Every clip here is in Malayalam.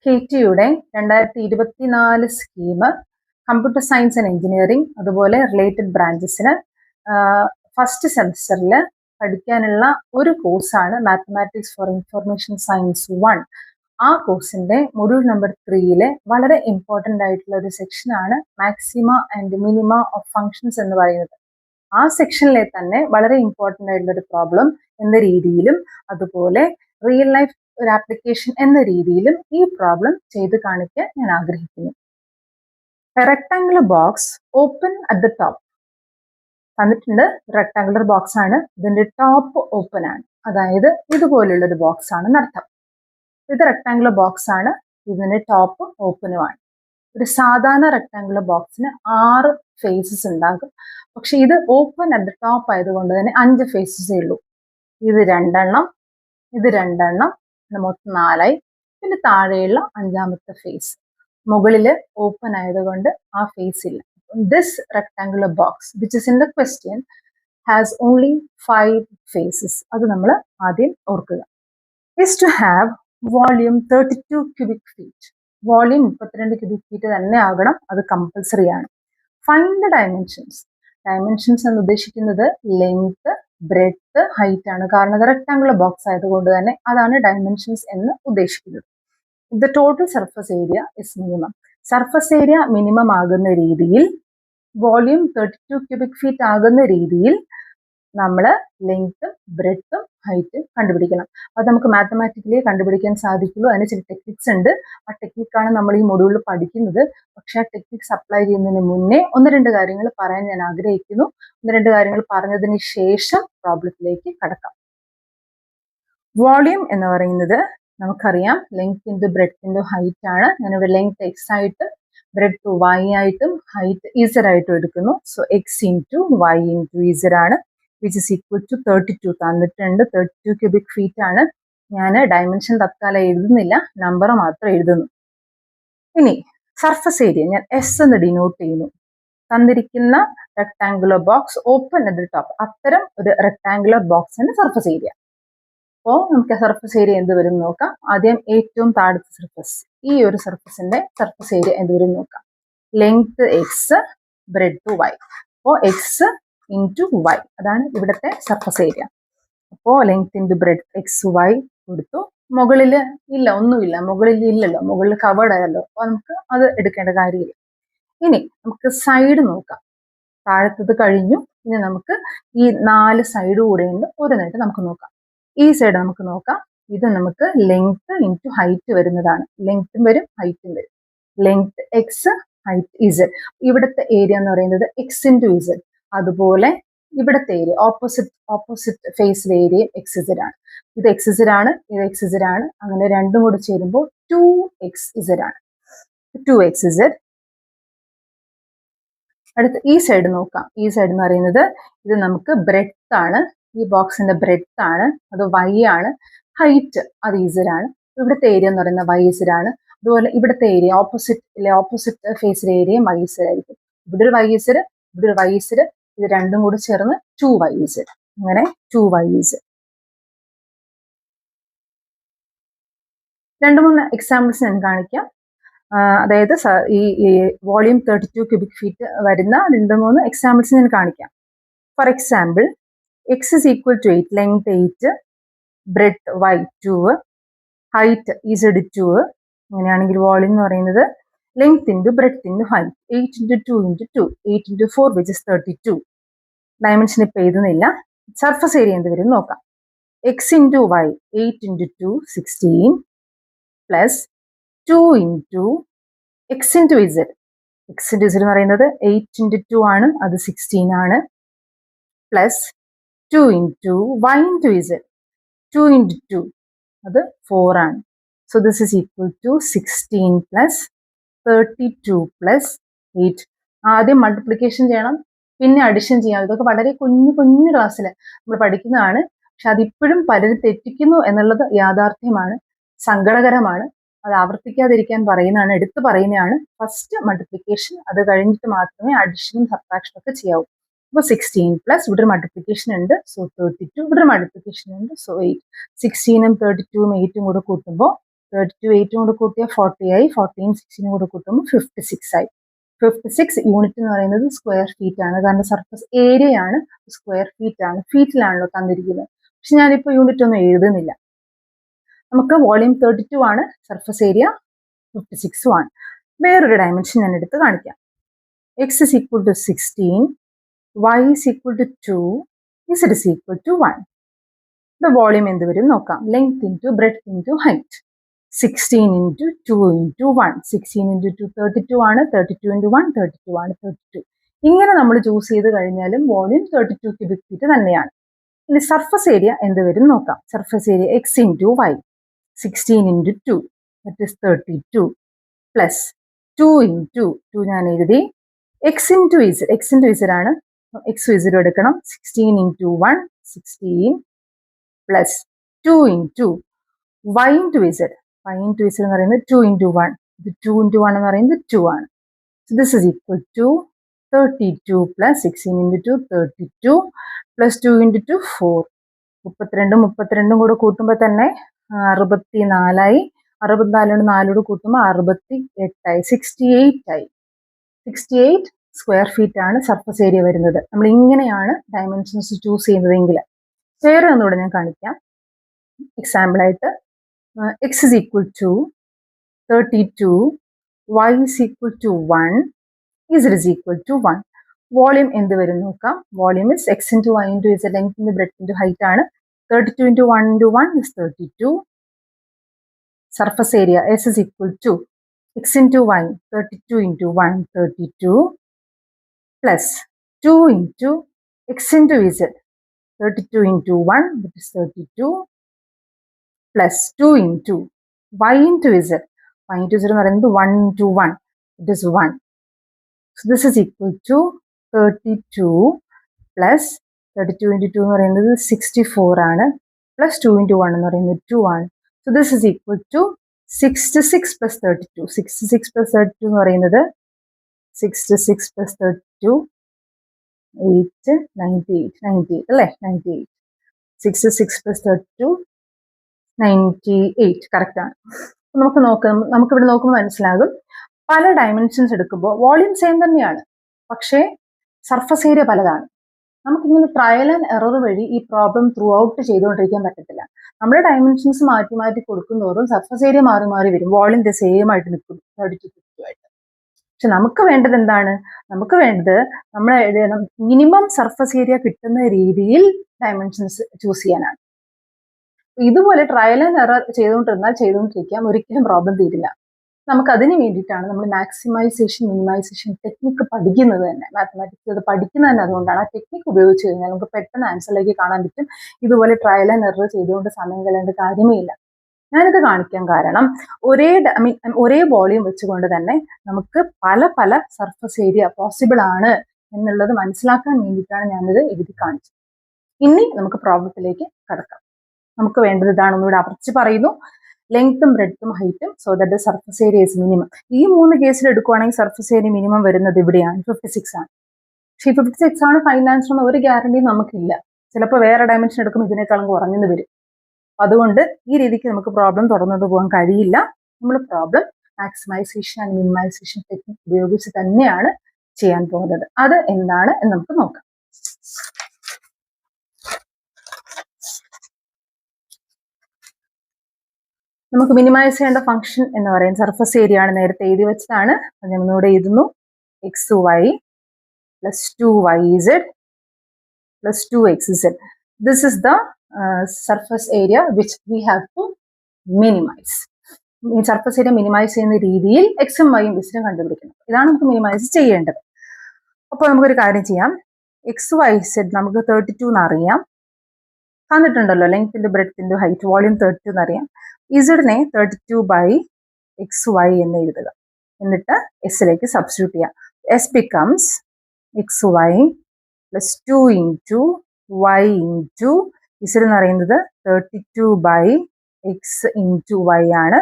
KTയുടെ 2024 scheme computer science and engineering അതുപോലെ റിലേറ്റഡ് ബ്രാഞ്ചസിന് ഫസ്റ്റ് സെമസ്റ്ററിൽ പഠിക്കാനുള്ള ഒരു കോഴ്സാണ് മാത്തമാറ്റിക്സ് ഫോർ ഇൻഫർമേഷൻ സയൻസ് 1. ആ കോഴ്സിന്റെ മൊഡ്യൂൾ നമ്പർ 3 വളരെ ഇമ്പോർട്ടൻ്റ് ആയിട്ടുള്ള ഒരു സെക്ഷനാണ് maxima and minima of functions എന്ന് പറയുന്നത്. ആ സെക്ഷനിലെ തന്നെ വളരെ ഇമ്പോർട്ടൻ്റ് ആയിട്ടുള്ള ഒരു പ്രോബ്ലം എന്ന രീതിയിലും അതുപോലെ റിയൽ ലൈഫ് ഒരു ആപ്ലിക്കേഷൻ എന്ന രീതിയിലും ഈ പ്രോബ്ലം ചെയ്ത് കാണിക്കാൻ ഞാൻ ആഗ്രഹിക്കുന്നു. Rectangular box open at the top തന്നിട്ടുണ്ട്. റെക്ടാങ്കുലർ ബോക്സ് ആണ്, ഇതിന്റെ ടോപ്പ് ഓപ്പൺ ആണ്, അതായത് ഇതുപോലുള്ള ഒരു ബോക്സ് ആണെന്ന് അർത്ഥം. ഇത് റെക്ടാങ്കുലർ ബോക്സ് ആണ്, ഇതിന്റെ ടോപ്പ് ഓപ്പനുമാണ്. ഒരു സാധാരണ റെക്ടാങ്കുലർ ബോക്സിന് 6 ഫേസസ് ഉണ്ടാകും, പക്ഷെ ഇത് ഓപ്പൺ അറ്റ് ദ ടോപ്പ് ആയതുകൊണ്ട് തന്നെ 5 ഫേസസേ ഉള്ളൂ. ഇത് 2 എണ്ണം, ഇത് 2 എണ്ണം, മൊത്തം 4 ആയി. പിന്നെ താഴെയുള്ള 5ാമത്തെ ഫേസ് മുകളിൽ ഓപ്പൺ ആയതുകൊണ്ട് ആ ഫേസ് ഇല്ല. This rectangular box which is in the question has only 5 faces. അത് നമ്മൾ ആദ്യം ഓർക്കുക. Is to have volume 32 cubic feet. Volume 32 cubic feet തന്നെ ആകണം, അത് കമ്പൽസറി ആണ്. Find the dimensions. ഡയമെൻഷൻസ് എന്ന് ഉദ്ദേശിക്കുന്നത് ലെങ്ത്, ബ്രെഡ്ത്ത്, ഹൈറ്റ് ആണ്. കാരണം ഇത് റെക്ടാങ്കുലർ ബോക്സ് ആയതുകൊണ്ട് തന്നെ അതാണ് ഡയമെൻഷൻസ് എന്ന് ഉദ്ദേശിക്കുന്നത്. The total surface area is minimum. Surface area minimum ആകുന്ന രീതിയിൽ, വോളിയം 32 ക്യൂബിക് ഫീറ്റ് ആകുന്ന രീതിയിൽ നമ്മൾ ലെങ്ത്തും ബ്രെഡ്ത്തും ഹൈറ്റും കണ്ടുപിടിക്കണം. അത് നമുക്ക് മാത്തമാറ്റിക്കലി കണ്ടുപിടിക്കാൻ സാധിക്കുള്ളൂ. അതിന് ചില ടെക്നിക്സ് ഉണ്ട്. ആ ടെക്നിക്കാണ് നമ്മൾ ഈ മൊഡ്യൂളിൽ പഠിക്കുന്നത്. പക്ഷെ ആ ടെക്നിക്സ് അപ്ലൈ ചെയ്യുന്നതിന് മുന്നേ 1-2 കാര്യങ്ങൾ പറയാൻ ഞാൻ ആഗ്രഹിക്കുന്നു. 1-2 കാര്യങ്ങൾ പറഞ്ഞതിന് ശേഷം പ്രോബ്ലത്തിലേക്ക് കടക്കാം. വോളിയം എന്ന് പറയുന്നത് നമുക്കറിയാം length into breadth into height ആണ്. ഞാനിവിടെ ലെങ്ത് എക്സ് ആയിട്ട് ബ്രെഡ്ത്ത് വൈ ആയിട്ടും ഹൈറ്റ് ഇസഡ് ആയിട്ടും എടുക്കുന്നു. So x into y into z ആണ്, വിച്ച് ഇസ് ഈക്വൽ ടു 32 തന്നിട്ടുണ്ട്. 32 ക്യൂബിക് ഫീറ്റ് ആണ്. ഞാൻ ഡയമെൻഷൻ തത്കാലം എഴുതുന്നില്ല, നമ്പർ മാത്രം എഴുതുന്നു. ഇനി സർഫസ് ഏരിയ ഞാൻ എസ് എന്ന് ഡിനോട്ട് ചെയ്യുന്നു. തന്നിരിക്കുന്ന rectangular box open at the top, അത്തരം ഒരു റെക്ടാങ്കുലർ ബോക്സിന്റെ സർഫസ് ഏരിയ. അപ്പോൾ നമുക്ക് സർഫസ് ഏരിയ എന്ത് വരും നോക്കാം. ആദ്യം ഏറ്റവും താഴത്തെ സർഫസ്, ഈ ഒരു സർഫസിന്റെ സർഫസ് ഏരിയ എന്ത് വരും നോക്കാം. Length x, breadth y. അപ്പോൾ എക്സ് ഇൻറ്റു വൈ, അതാണ് ഇവിടുത്തെ സർഫസ് ഏരിയ. അപ്പോൾ length into breadth x y കൊടുത്തു. മുകളിൽ ഇല്ല, ഒന്നുമില്ല, മുകളിൽ ഇല്ലല്ലോ, മുകളിൽ കവേർഡ് ആയല്ലോ, അപ്പോൾ നമുക്ക് അത് എടുക്കേണ്ട കാര്യമില്ല. ഇനി നമുക്ക് സൈഡ് നോക്കാം. താഴത്തത് കഴിഞ്ഞു, ഇനി നമുക്ക് ഈ 4 സൈഡ് കൂടെയുണ്ട്. ഓരോന്നായിട്ട് നമുക്ക് നോക്കാം. ഈ സൈഡ് നമുക്ക് നോക്കാം. ഇത് നമുക്ക് ലെങ്ത് ഇൻറ്റു ഹൈറ്റ് വരുന്നതാണ്. ലെങ്ത്തും വരും ഹൈറ്റും വരും. Length x, height z. ഇവിടുത്തെ ഏരിയ എന്ന് പറയുന്നത് എക്സ് ഇൻറ്റു ഇസഡ്. അതുപോലെ ഇവിടുത്തെ ഏരിയ ഓപ്പോസിറ്റ് ഫേസിലെ ഏരിയ എക്സ് ഇസഡ് ആണ്. ഇത് എക്സ് ഇസഡ് ആണ്, ഇത് എക്സ് ഇസഡ് ആണ്. അങ്ങനെ രണ്ടും കൂടെ ചേരുമ്പോൾ 2x ഇസഡ് ആണ്. 2x Z. അടുത്ത് ഈ സൈഡ് നോക്കാം. ഈ സൈഡ് എന്ന് പറയുന്നത് ഇത് നമുക്ക് ബ്രെഡ്ത്ത് ആണ്. ഈ ബോക്സിന്റെ ബ്രെഡ്ത്ത് ആണ്, അത് വൈ ആണ്. ഹൈറ്റ് അത് ഇസഡ് ആണ്. ഇവിടുത്തെ ഏരിയ എന്ന് പറയുന്നത് വൈ ഇസഡ് ആണ്. അതുപോലെ ഇവിടുത്തെ ഏരിയ ഓപ്പോസിറ്റ് ഫേസിലെ ഏരിയ വൈ ഇസഡ് ആയിരിക്കും. ഇവിടെ ഒരു വൈ ഇസഡ്, ഇവിടെ ഒരു വൈ ഇസഡ്, ഇത് രണ്ടും കൂടി ചേർന്ന് 2y ഇസഡ്. അങ്ങനെ 2y ഇസഡ്. 2-3 എക്സാമ്പിൾസ് ഞാൻ കാണിക്കാം. അതായത് ഈ വോളിയം 32 ക്യൂബിക് ഫീറ്റ് വരുന്ന 2-3 എക്സാമ്പിൾസ് ഞാൻ കാണിക്കാം. For example, x is equal to 8, length 8, breadth y 2, height z 2. അങ്ങനെയാണെങ്കിൽ വോളിയം എന്ന് പറയുന്നത് length into breadth into height 8 into 2 into 2, 8 into 4 which is 32. Dimension ഇപ്പം എഴുതുന്നില്ല. സർഫസ് ഏരിയ എന്ത് വരും നോക്കാം. X into y 8 into 2 16 plus 2 into x into z. X into z എന്ന് പറയുന്നത് 8 ഇൻറ്റു 2 ആണ്, അത് 16 ആണ്. Plus 2 into y into z. 2 into 2 അത് 4 ആണ്. So this is equal to 16 plus 32 plus 8. ആദ്യം മൾട്ടിപ്ലിക്കേഷൻ ചെയ്യണം, പിന്നെ അഡിഷൻ ചെയ്യാം. ഇതൊക്കെ വളരെ കുഞ്ഞു ക്ലാസ്സിൽ നമ്മൾ പഠിക്കുന്നതാണ്. പക്ഷെ അതിപ്പോഴും പലരും തെറ്റിക്കുന്നു എന്നുള്ളത് യാഥാർത്ഥ്യമാണ്, സങ്കടകരമാണ്. അത് ആവർത്തിക്കാതിരിക്കാൻ പറയുന്നതാണ്, എടുത്തു പറയുന്നതാണ്. ഫസ്റ്റ് മൾട്ടിപ്ലിക്കേഷൻ, അത് കഴിഞ്ഞിട്ട് മാത്രമേ അഡിഷനും സബ്ട്രാക്ഷനും ഒക്കെ ചെയ്യാവൂ. അപ്പോൾ 16 പ്ലസ് ഇവിടെ മൾട്ടിപ്ലിക്കേഷൻ ഉണ്ട്, സോ 32. ഇവിടെ മൾട്ടിപ്ലിക്കേഷൻ ഉണ്ട്, സോ 8. 16ഉം 32ഉം 8ഉം കൂടെ കൂട്ടുമ്പോൾ 32 8 കൊണ്ട് കൂട്ടിയാൽ 40 ആയി, 14 16 കൂടെ കൂട്ടുമ്പോൾ 56 ആയി. 56 യൂണിറ്റ് എന്ന് പറയുന്നത് സ്ക്വയർ ഫീറ്റ് ആണ്, കാരണം സർഫസ് ഏരിയ ആണ്, സ്ക്വയർ ഫീറ്റ് ആണ്, ഫീറ്റിലാണല്ലോ തന്നിരിക്കുന്നത്. പക്ഷെ ഞാനിപ്പോൾ യൂണിറ്റ് ഒന്നും എഴുതുന്നില്ല. നമുക്ക് വോളിയം 32 ആണ്, സർഫസ് ഏരിയ 56 ആണ്. വേറൊരു ഡയമെൻഷൻ ഞാൻ എടുത്ത് കാണിക്കാം. x is equal to 16, y is equal to 2, z is equal to 1. The volume എന്ത് വരും നോക്കാം. Length into breadth into height. 16 into 2 into 1. 16 into 2 32 ആണ്, 32 ഇൻറ്റു 1 32 ആണ്, 32. ഇങ്ങനെ നമ്മൾ ചൂസ് ചെയ്ത് കഴിഞ്ഞാലും വോളിയം 32 ക്യൂബിക് ഫീറ്റ് തന്നെയാണ്. ഇനി സർഫസ് ഏരിയ എന്ത് വരും നോക്കാം. Surface area x into y, 16 into 2 that is 32 plus 2 into 2 ഞാൻ എഴുതി, x into z, x into z ആണ്, എക്സ് ഇസഡ് എടുക്കണം. 16 into 1 16 plus 2 into y into z, y into z എന്ന് പറയുന്നത് 2 ഇൻറ്റു 1, ഇത് 2 ഇൻറ്റു 1 എന്ന് പറയുന്നത് 2 ആണ്. So this is equal to 32 plus 16 into 2 32 plus 2 into 2 4. 32 കൂടെ കൂട്ടുമ്പോൾ തന്നെ 64 ആയി. 64 4 കൂട്ടുമ്പോൾ 68 ആയി, 68 ആയി. 68 സ്ക്വയർ ഫീറ്റ് ആണ് സർഫസ് ഏരിയ വരുന്നത്. നമ്മൾ ഇങ്ങനെയാണ് ഡയമെൻഷൻസ് ചൂസ് ചെയ്യുന്നതെങ്കിൽ. വേറെ ഒന്നുകൂടെ ഞാൻ കാണിക്കാം. എക്സാമ്പിൾ ആയിട്ട് x is equal to 32, y is equal to 1, z is equal to 1. Volume എന്ത് വരും നോക്കാം. Volume is x into y into z, length into breadth into height ആണ്. 32 into 1 into 1 is 32. Surface area s is equal to x into y, 32 into 1 32 plus 2 into x into z, 32 into 1 that is 32 plus 2 into y into z, y into z എന്ന് പറയുന്നത് 1 into 1 it is 1. So this is equal to 32 plus 32 into 2 എന്ന് പറയുന്നത് 64 ആണ്, plus 2 into 1 എന്ന് പറയുന്നത് 2 ആണ്. So this is equal to 66 plus 32. 66 plus 32 എന്ന് പറയുന്നത് 66 plus 32 8 98 അല്ലേ, 98. 66 plus 32 98 കറക്റ്റ് ആണ്. നമുക്കിവിടെ നോക്കുമ്പോൾ മനസ്സിലാകും, പല ഡയമെൻഷൻസ് എടുക്കുമ്പോൾ വോളിയം സെയിം തന്നെയാണ്, പക്ഷേ സർഫസ് ഏരിയ പലതാണ്. നമുക്കിങ്ങനെ ട്രയൽ ആൻഡ് എറർ വഴി ഈ പ്രോബ്ലം ത്രൂ ഔട്ട് ചെയ്തുകൊണ്ടിരിക്കാൻ പറ്റത്തില്ല. നമ്മുടെ ഡയമെൻഷൻസ് മാറ്റി മാറ്റി കൊടുക്കുന്നതോറും സർഫസ് ഏരിയ മാറി മാറി വരും, വോളിയം സെയിം ആയിട്ട് നിൽക്കും 32 ആയിട്ട്. പക്ഷെ നമുക്ക് വേണ്ടത് എന്താണ്? നമുക്ക് വേണ്ടത് നമ്മളെ മിനിമം സർഫസ് ഏരിയ കിട്ടുന്ന രീതിയിൽ ഡയമെൻഷൻസ് ചൂസ് ചെയ്യാനാണ്. ഇതുപോലെ ട്രയൽ ആൻഡ് എറർ ചെയ്തുകൊണ്ടിരിക്കാം, ഒരിക്കലും പ്രോബ്ലം തീരില്ല. നമുക്ക് അതിന് വേണ്ടിയിട്ടാണ് നമ്മൾ മാക്സിമൈസേഷൻ മിനിമൈസേഷൻ ടെക്നിക്ക് പഠിക്കുന്നത് തന്നെ. മാത്തമാറ്റിക്സ് അത് പഠിക്കുന്നത് തന്നെ അതുകൊണ്ടാണ്. ആ ടെക്നിക്ക് ഉപയോഗിച്ച് കഴിഞ്ഞാൽ നമുക്ക് പെട്ടെന്ന് ആൻസറിലേക്ക് കാണാൻ പറ്റും. ഇതുപോലെ ട്രയൽ ആൻഡ് എറർ ചെയ്തുകൊണ്ട് സമയം കളയേണ്ട കാര്യമേ ഇല്ല. ഞാനിത് കാണിക്കാൻ കാരണം ഒരേ വോളിയം വെച്ചുകൊണ്ട് തന്നെ നമുക്ക് പല പല സർഫസ് ഏരിയ പോസിബിൾ ആണ് എന്നുള്ളത് മനസ്സിലാക്കാൻ വേണ്ടിയിട്ടാണ് ഞാനിത് എഴുതി കാണിച്ചത്. ഇനി നമുക്ക് പ്രോബ്ലത്തിലേക്ക് കടക്കാം. നമുക്ക് വേണ്ടത് ഇതാണ്, ഒന്നുകൂടെ ആവർത്തിച്ച് പറയുന്നു. ലെങ്ത്തും ബ്രെഡ്ത്തും ഹൈറ്റും, so that surface area is minimum. ഈ 3 കേസിൽ എടുക്കുവാണെങ്കിൽ സർഫസ് ഏരിയ മിനിമം വരുന്നത് ഇവിടെയാണ്, 56 ആണ്. പക്ഷേ 56 ആണ് ഫൈനൽ ആൻസർ എന്ന ഒരു ഗ്യാരണ്ടി നമുക്കില്ല. ചിലപ്പോൾ വേറെ ഡയമെൻഷൻ എടുക്കുമ്പോൾ ഇതിനേക്കാളും കുറഞ്ഞെന്ന് വരും. അതുകൊണ്ട് ഈ രീതിക്ക് നമുക്ക് പ്രോബ്ലം തുടർന്നുകൊണ്ട് പോകാൻ കഴിയില്ല. നമ്മൾ problem maximization and minimization technique ഉപയോഗിച്ച് തന്നെയാണ് ചെയ്യാൻ പോകുന്നത്. അത് എന്താണ് എന്ന് നമുക്ക് നോക്കാം. നമുക്ക് മിനിമൈസ് ചെയ്യേണ്ട ഫംഗ്ഷൻ എന്ന് പറയുന്നത് സർഫസ് ഏരിയ ആണ്, നേരത്തെ എഴുതി വെച്ചതാണ്. അത് ഞാൻ ഒന്നുകൂടെ എഴുതുന്നു. X y plus 2yz plus 2xz. This is the surface area which we have to minimize. Surface area minimize ചെയ്യുന്ന രീതിയിൽ എക്സും വൈയും ഇസിനും കണ്ടുപിടിക്കണം. ഇതാണ് നമുക്ക് മിനിമൈസ് ചെയ്യേണ്ടത്. അപ്പോൾ നമുക്കൊരു കാര്യം ചെയ്യാം. എക്സ് വൈ സെഡ് നമുക്ക് 32 എന്നറിയാം, തന്നിട്ടുണ്ടല്ലോ. ലെങ്ത്തിന്റെ ബ്രെഡ്ത്തിന്റെ ഹൈറ്റ് വോളിയം 32 എന്നറിയാം. ഇസഡിനെ 32/xy എന്ന് എഴുതുക. എന്നിട്ട് എസിലേക്ക് സബ്സ്റ്റിറ്റ്യൂട്ട് ചെയ്യാം. S becomes xy plus 2 into y into z എന്ന് പറയുന്നത് 32/x ഇൻറ്റു y ആണ്,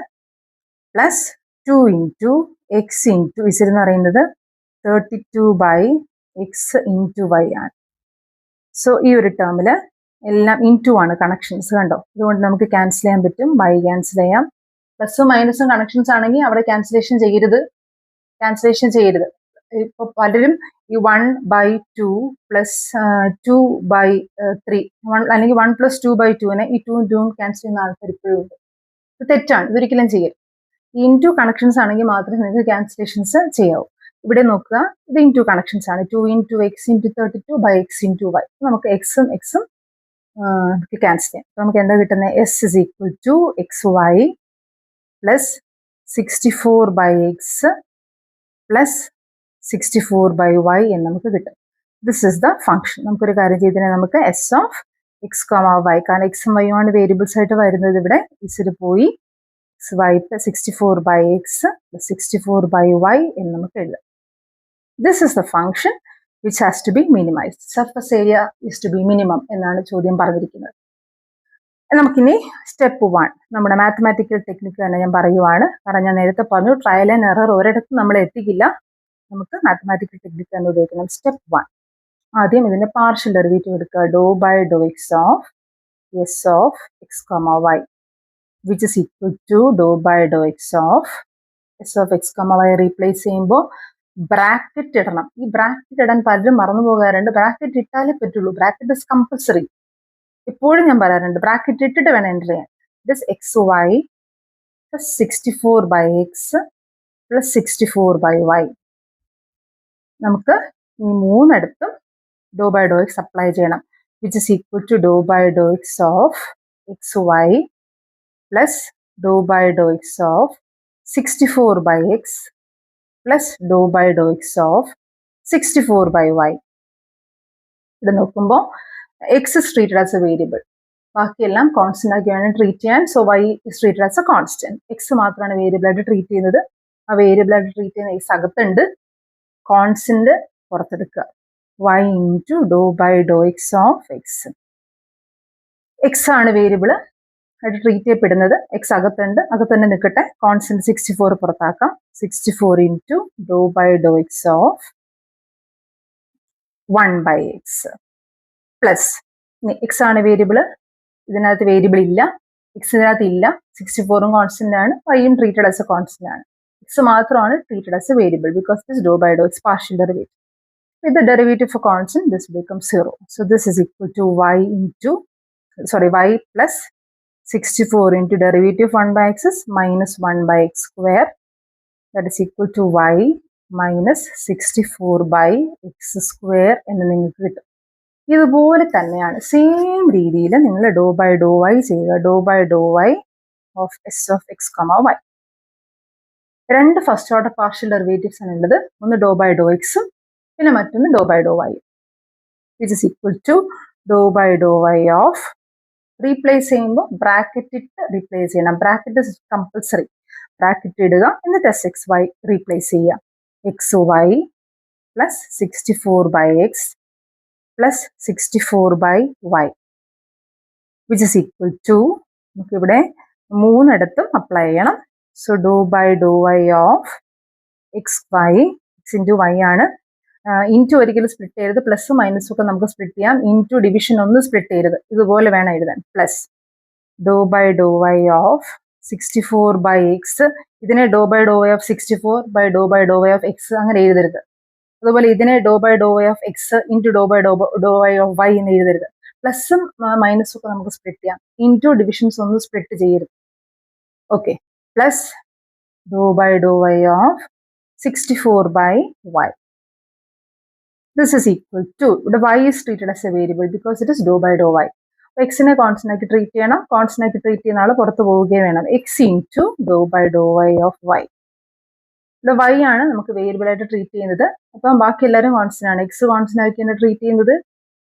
plus 2 into x into z എന്ന് പറയുന്നത് 32/x ഇൻറ്റു y ആണ്. സോ ഈ ഒരു ടേമില് എല്ലാം ഇൻറ്റു ആണ് കണക്ഷൻസ്, കണ്ടോ? അതുകൊണ്ട് നമുക്ക് ക്യാൻസൽ ചെയ്യാൻ പറ്റും. y ക്യാൻസൽ ചെയ്യാം, പ്ലസും മൈനസും കണക്ഷൻസ് ആണെങ്കിൽ അവിടെ ക്യാൻസലേഷൻ ചെയ്യരുത്. ഇപ്പൊ പലരും ഈ 1/2 പ്ലസ് 2/3 അല്ലെങ്കിൽ 1+2/2 ഈ 2 ക്യാൻസൽ ചെയ്യുന്ന ആൾക്കാർ ഇപ്പോഴും ഉണ്ട്. ഇത് തെറ്റാണ്, ഇതൊരിക്കലും ചെയ്യരുത്. ഇൻറ്റു കണക്ഷൻസ് ആണെങ്കിൽ മാത്രമേ നിങ്ങൾക്ക് ക്യാൻസലേഷൻസ് ചെയ്യാവൂ. ഇവിടെ നോക്കുക, ഇത് ഇൻറ്റു കണക്ഷൻസ് ആണ്. 2 × x × 32/x × y. നമുക്ക് എക്സും ക്യാൻസൽ ചെയ്യാം. അപ്പൊ നമുക്ക് എന്താ കിട്ടുന്നത്? s = xy plus 64/x plus 64/y എന്ന് നമുക്ക് കിട്ടും. This is the function. നമുക്കൊരു കാര്യം ചെയ്തതിനെ നമുക്ക് s of x, y, കാരണം എക്സും വൈയും ആണ് വേരിയബിൾസ് ആയിട്ട് വരുന്നത്. ഇവിടെ ഇസിൽ പോയി y plus 64/x plus 64/y എന്ന് നമുക്ക് എഴുതാം. This is the function which has to be minimized. Surface area is to be minimum എന്നാണ് ചോദ്യം പറഞ്ഞിരിക്കുന്നത്. നമുക്കിനി സ്റ്റെപ്പ് 1 നമ്മുടെ മാത്തമാറ്റിക്കൽ ടെക്നിക്ക് തന്നെ ഞാൻ പറയുവാണ്. കാരണം ഞാൻ നേരത്തെ പറഞ്ഞു ട്രയൽ ആൻഡ് എറർ ഒരിടത്തും നമ്മൾ എത്തിക്കില്ല, നമുക്ക് മാത്തമാറ്റിക്കൽ ടെക്നിക്ക് തന്നെ ഉപയോഗിക്കണം. സ്റ്റെപ്പ് 1, ആദ്യം ഇതിന്റെ പാർഷ്യൽ ഡെറിവേറ്റീവ് എടുക്കുക. dou/dou x of s of x, y which is equal to dou/dou x of s of x, y replace ചെയ്യുമ്പോൾ ബ്രാക്കറ്റ് ഇടണം. ഈ ബ്രാക്കറ്റ് ഇടാൻ പലരും മറന്നു പോകാറുണ്ട്. ബ്രാക്കറ്റ് ഇട്ടാലേ പറ്റുള്ളൂ. Bracket is compulsory. എപ്പോഴും ഞാൻ പറയാറുണ്ട് ബ്രാക്കറ്റ് ഇട്ടിട്ട് വേണം എൻ്റർ ചെയ്യാൻ. This xy plus 64/x plus 64/y. നമുക്ക് ഈ മൂന്നിടത്തും dou/dou x അപ്ലൈ ചെയ്യണം. which is equal to dou/dou x of xy plus dou/dou x of 64/x plus dou/dou x of 64/y. ഇവിടെ നോക്കുമ്പോൾ x is treated as a variable, ബാക്കിയെല്ലാം കോൺസ്റ്റന്റ് ആക്കിയാണ് ട്രീറ്റ് ചെയ്യാൻ. So y is treated as a constant. X മാത്രമാണ് വേരിയബിൾ ആയിട്ട് ട്രീറ്റ് ചെയ്യുന്നത്. ആ വേരിയബിൾ ആയിട്ട് ട്രീറ്റ് ചെയ്യുന്ന എക്സ് അകത്തുണ്ട്, കോൺസ്റ്റന്റ് പുറത്തെടുക്കുക. y into dou/dou x of x. X ആണ് വേരിയബിൾ ആയിട്ട് ട്രീറ്റ് ചെയ്യപ്പെടുന്നത്. എക്സ് അകത്തുണ്ട്, അകത്തന്നെ നിൽക്കട്ടെ. കോൺസ്റ്റന്റ് 64 പുറത്താക്കാം. 64 into dou/dou x of 1/x plus x ആണ് വേരിയബിൾ, ഇതിനകത്ത് വേരിയബിൾ ഇല്ല, എക്സ് ഇതിനകത്ത് ഇല്ല. 64ഉം കോൺസ്റ്റന്റ് ആണ്, വൈയും ട്രീറ്റഡ് ആസ് എ കോൺസ്റ്റന്റ് ആണ്. എക്സ് മാത്രമാണ് treated as A variable because this dou/dou x partial derivative. With the derivative for constant, this becomes 0. So this is equal to y plus 64 into derivative 1/x is minus 1/x square. That is equal to y minus 64/x square എന്ന് നിങ്ങൾക്ക് കിട്ടും. ഇതുപോലെ തന്നെയാണ് സെയിം രീതിയിൽ നിങ്ങൾ dou/dou y ചെയ്യുക. dou/dou y of s of x, y. രണ്ട് ഫസ്റ്റ് ഓർഡർ പാർഷ്യൽ ഡെറിവേറ്റീവ്സ് ആണ് ഉള്ളത്. ഒന്ന് dou/dou x പിന്നെ മറ്റൊന്ന് dou/dou y. which is equal to dou/dou y of, replace ചെയ്യുമ്പോൾ ബ്രാക്കറ്റ് ഇട്ട് റീപ്ലേസ് ചെയ്യണം. Bracket compulsory. ബ്രാക്കറ്റ് ഇടുക, എന്നിട്ട് xy റീപ്ലേസ് ചെയ്യുക. xy plus 64/x plus 64/y which is equal to, നമുക്കിവിടെ മൂന്നിടത്തും അപ്ലൈ ചെയ്യണം. So dou/dou y of xy, x into y ആണ്. ഇൻറ്റു ഒരിക്കലും സ്പ്ലിറ്റ് ചെയ്യരുത്. പ്ലസും മൈനസും ഒക്കെ നമുക്ക് സ്പ്ലിറ്റ് ചെയ്യാം. ഇൻറ്റു ഡിവിഷൻ ഒന്നും സ്പ്ലിറ്റ് ചെയ്യരുത്. ഇതുപോലെ വേണം എഴുതാൻ. Plus dou/dou y of 64/x, ഇതിനെ dou/dou y of 64/dou/dou y of x അങ്ങനെ എഴുതരുത്. അതുപോലെ ഇതിനെ dou/dou y of x into dou/dou y of y എന്ന് എഴുതരുത്. പ്ലസും മൈനസും ഒക്കെ നമുക്ക് സ്പ്ലിറ്റ് ചെയ്യാം. ഇൻറ്റു ഡിവിഷൻസ് ഒന്നും സ്പ്ലിറ്റ് ചെയ്യരുത്. Okay, plus dou/dou y of 64/y. This is equal to, the y is treated as a variable because it is dou/dou y. എക്സിനെ കോൺസ്റ്റന്റ് ആക്കി ട്രീറ്റ് ചെയ്യണം. കോൺസ്റ്റന്റ് ആക്കി ട്രീറ്റ് ചെയ്യുന്ന ആൾ പുറത്ത് പോവുകയും വേണം. x into dou/dou y of y. ഇവിടെ y ആണ് നമുക്ക് വേരിയബിൾ ആയിട്ട് ട്രീറ്റ് ചെയ്യുന്നത്. അപ്പം ബാക്കി എല്ലാവരും കോൺസ്റ്റന്റ് ആണ്. എക്സ് കോൺസ്റ്റന്റ് ആക്കിയാണ് ട്രീറ്റ് ചെയ്യുന്നത്.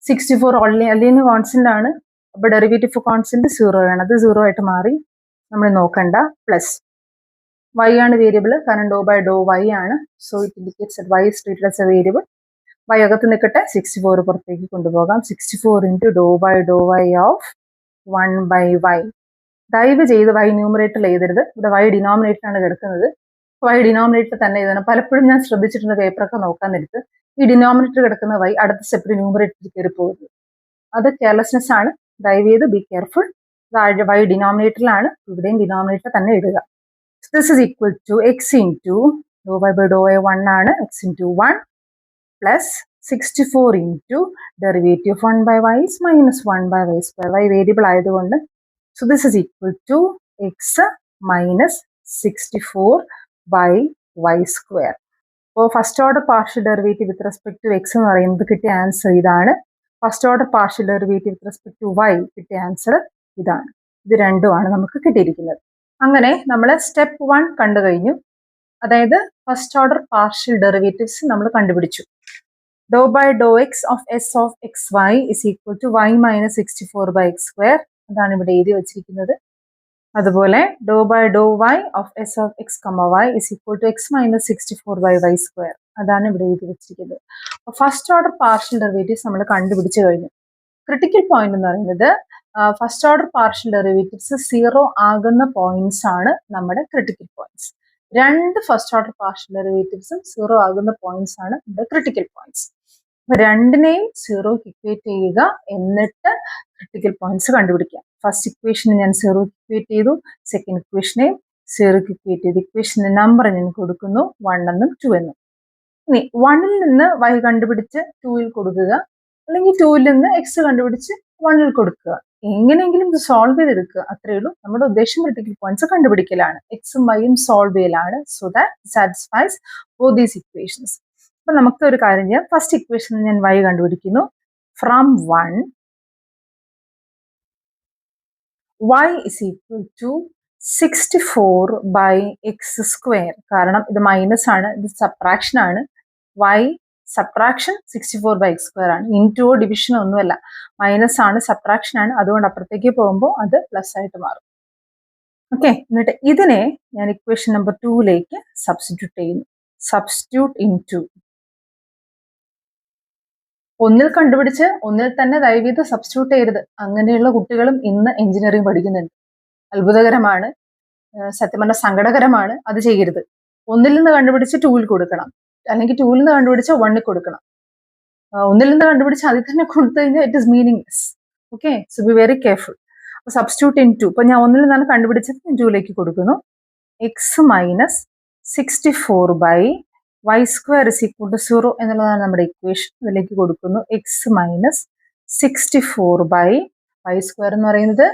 64 അല്ലെങ്കിൽ കോൺസ്റ്റന്റ് ആണ്. അപ്പൊ ഡെറിവേറ്റീവ് കോൺസ്റ്റന്റ് 0 ആണ്. അത് 0 ആയിട്ട് മാറി, നമ്മൾ നോക്കണ്ട. പ്ലസ് y ആണ് വേരിയബിൾ, കാരണം dou/dou y ആണ്. So it indicates that y is treated as a variable. y അകത്ത് നിൽക്കട്ടെ, 64 പുറത്തേക്ക് കൊണ്ടുപോകാം. 64 into dou/dou y of 1/y. ദയവ് ചെയ്ത് y ന്യൂമറേറ്ററിൽ എഴുതരുത്. ഇവിടെ y ഡിനോമിനേറ്ററാണ് കിടക്കുന്നത്. y ഡിനോമിനേറ്റർ തന്നെ എഴുതണം. പലപ്പോഴും ഞാൻ ശ്രദ്ധിച്ചിട്ടുണ്ട് പേപ്പറൊക്കെ നോക്കാൻ നേരത്ത് ഈ ഡിനോമിനേറ്റർ കിടക്കുന്ന y അടുത്ത സ്റ്റെപ്പിൽ ന്യൂമറേറ്ററിൽ കയറി പോകുന്നത്. അത് കെയർലെസ്നെസ് ആണ്. ദയവ് ചെയ്ത് ബി കെയർഫുൾ. y ഡിനോമിനേറ്ററിലാണ്, ഇവിടെയും ഡിനോമിനേറ്റർ തന്നെ എഴുതുക. So this is equal to x into dou y by dou y 1 ആണ്, x into 1 plus 64 into derivative of 1 by y is minus 1 by y square. y variable ആയതുകൊണ്ട് so this is equal to x minus 64 by y square. അപ്പോൾ first order partial derivative with respect to x എന്ന് പറയുന്നത് കിട്ടിയ ആൻസർ ഇതാണ്. First order partial derivative with respect to y കിട്ടിയ ആൻസർ ഇതാണ്. ഇത് രണ്ടുമാണ് നമുക്ക് കിട്ടിയിരിക്കുന്നത്. അങ്ങനെ നമ്മൾ സ്റ്റെപ്പ് 1 കണ്ടു കഴിഞ്ഞു. അതായത് ഫസ്റ്റ് ഓർഡർ പാർഷ്യൽ ഡെറിവേറ്റീവ്സ് നമ്മൾ കണ്ടുപിടിച്ചു. Dou by Dr x of s of x y is equal to y minus 64 by x square. അതാണ് ഇവിടെ എഴുതി വെച്ചിരിക്കുന്നത്. അതുപോലെ dou by Dr y of s of x comma y is equal to x minus 64 by y square. അതാണ് ഇവിടെ എഴുതി വെച്ചിരിക്കുന്നത്. അപ്പോൾ ഫസ്റ്റ് ഓർഡർ പാർഷ്യൽ ഡെറിവേറ്റീവ്സ് നമ്മൾ കണ്ടുപിടിച്ചു കഴിഞ്ഞു. ക്രിട്ടിക്കൽ പോയിന്റ് എന്ന് പറയുന്നത് ഫസ്റ്റ് ഓർഡർ പാർഷ്യൽ ഡെറിവേറ്റീവ്സ് 0 ആകുന്ന പോയിന്റ്സ് ആണ് നമ്മുടെ ക്രിട്ടിക്കൽ പോയിന്റ്സ്. രണ്ട് ഫസ്റ്റ് ഓർഡർ പാർഷ്യൽ ഡെറിവേറ്റീവ്സും 0 ആകുന്ന പോയിന്റ്സ് ആണ് നമ്മുടെ ക്രിട്ടിക്കൽ പോയിന്റ്സ്. അപ്പൊ രണ്ടിനെയും 0ക്ക് ഇക്വേറ്റ് ചെയ്യുക, എന്നിട്ട് ക്രിട്ടിക്കൽ പോയിന്റ്സ് കണ്ടുപിടിക്കാം. ഫസ്റ്റ് ഇക്വേഷന് ഞാൻ 0ക്ക് ഇക്വേറ്റ് ചെയ്തു, സെക്കൻഡ് ഇക്വേഷനെയും 0ക്ക് ഇക്വേറ്റ് ചെയ്തു. ഇക്വേഷന്റെ നമ്പർ ഞാൻ കൊടുക്കുന്നു 1 എന്നും 2 എന്നും. ഇനി 1ൽ നിന്ന് y കണ്ടുപിടിച്ച് 2ൽ കൊടുക്കുക, അല്ലെങ്കിൽ 2ൽ നിന്ന് x കണ്ടുപിടിച്ച് 1ൽ കൊടുക്കുക. എങ്ങനെയെങ്കിലും ഇത് സോൾവ് ചെയ്തെടുക്കുക, അത്രയേ ഉള്ളൂ. നമ്മുടെ ഉദ്ദേശം ക്രിട്ടിക്കൽ പോയിന്റ്സ് കണ്ടുപിടിക്കലാണ്. എക്സും വൈയും സോൾവ് ചെയ്യലാണ്. So that satisfies both these equations. അപ്പൊ നമുക്ക് ഒരു കാര്യം ചെയ്യാം. ഫസ്റ്റ് ഇക്വേഷൻ ഞാൻ y കണ്ടുപിടിക്കുന്നു. From 1 y is equal to 64 by x square. കാരണം ഇത് മൈനസ് ആണ്, ഇത് സബ്ട്രാക്ഷൻ ആണ്. y subtraction 64 by x square ആണ്. ഇൻറ്റു ഡിവിഷൻ ഒന്നുമല്ല, മൈനസ് ആണ്, സബ്ട്രാക്ഷൻ ആണ്. അതുകൊണ്ട് അപ്പുറത്തേക്ക് പോകുമ്പോൾ അത് പ്ലസ് ആയിട്ട് മാറും. ഓക്കെ, എന്നിട്ട് ഇതിനെ ഞാൻ ഇക്വേഷൻ നമ്പർ 2ലേക്ക് സബ്സ്റ്റിറ്റ്യൂട്ട് ചെയ്യുന്നു. സബ്സ്റ്റിറ്റ്യൂട്ട് ഇൻറ്റു ഒന്നിൽ കണ്ടുപിടിച്ച് ഒന്നിൽ തന്നെ ദയവീത് സബ്സ്റ്റിറ്റ്യൂട്ട് ചെയ്യരുത്. അങ്ങനെയുള്ള കുട്ടികളും ഇന്ന് എഞ്ചിനീയറിംഗ് പഠിക്കുന്നുണ്ട്. അത്ഭുതകരമാണ്, സത്യം പറഞ്ഞാൽ സങ്കടകരമാണ്. അത് ചെയ്യരുത്. ഒന്നിൽ നിന്ന് കണ്ടുപിടിച്ച് 2ൽ കൊടുക്കണം, അല്ലെങ്കിൽ 2ൽ നിന്ന് കണ്ടുപിടിച്ച് 1ൽ കൊടുക്കണം. ഒന്നിൽ നിന്ന് കണ്ടുപിടിച്ച് അതിൽ തന്നെ കൊടുത്തു കഴിഞ്ഞാൽ it is meaningless. Okay, so be very careful. അപ്പോൾ സബ്സ്റ്റിറ്റ്യൂട്ട് ഇൻ 2. ഇപ്പൊ ഞാൻ ഒന്നിൽ നിന്നാണ് കണ്ടുപിടിച്ചത്, 2ലേക്ക് കൊടുക്കുന്നു. X minus 64 by y square is equal to 0 എന്നുള്ളതാണ് നമ്മുടെ ഇക്വേഷൻ. അതിലേക്ക് കൊടുക്കുന്നു. X minus 64 by y square എന്ന് പറയുന്നത്